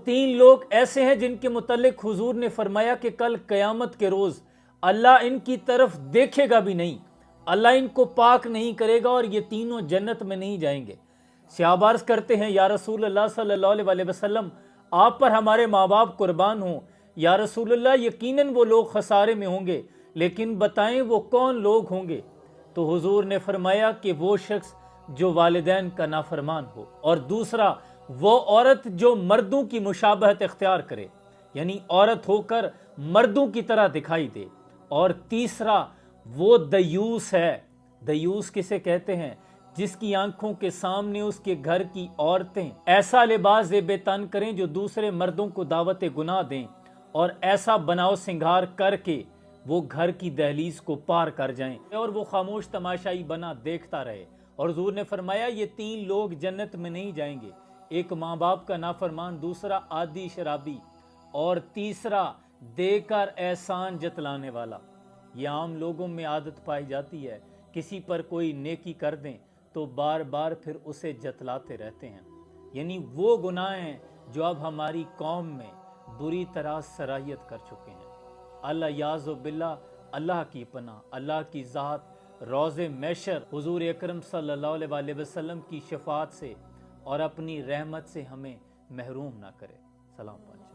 तीन लोग ऐसे हैं जिनके मुतल्लिक हुजूर ने फरमाया कि कल क़यामत के रोज़ अल्लाह इनकी तरफ देखेगा भी नहीं, अल्लाह इनको पाक नहीं करेगा और ये तीनों जन्नत में नहीं जाएंगे। सहाबा अर्ज़ करते हैं, या रसूल अल्लाह सल्लल्लाहु अलैहि वसल्लम, आप पर हमारे माँ बाप कुर्बान हों। या रसूल अल्लाह, यकीनन वो लोग खसारे में होंगे, लेकिन बताएं वो कौन लोग होंगे? तो हुजूर ने फरमाया कि वो शख्स जो वालिदैन का नाफरमान हो, और दूसरा वो औरत जो मर्दों की मुशाबहत इख्तियार करे, यानी औरत होकर मर्दों की तरह दिखाई दे, और तीसरा वो दयूस है। दयूस किसे कहते हैं? जिसकी आंखों के सामने उसके घर की औरतें ऐसा लिबास बेतन करें जो दूसरे मर्दों को दावत गुनाह दें, और ऐसा बनाव सिंगार करके वो घर की दहलीज को पार कर जाएं और वो खामोश तमाशाई बना देखता रहे। और हुजूर ने फरमाया ये तीन लोग जन्नत में नहीं जाएंगे, एक माँ बाप का नाफरमान, दूसरा आदि शराबी, और तीसरा देकर एहसान जतलाने वाला। ये आम लोगों में आदत पाई जाती है, किसी पर कोई नेकी कर दें तो बार बार फिर उसे जतलाते रहते हैं। यानी वो गुनाह हैं जो अब हमारी कौम में बुरी तरह सराहियत कर चुके हैं। अल्लाह याज़ो बिल्ला, अल्लाह की पनाह, अल्लाह की ज़ात रोज़े महशर हुजूर अकरम सल्लल्लाहु अलैहि वसल्लम की शफाअत से और अपनी रहमत से हमें महरूम ना करे। सलाम।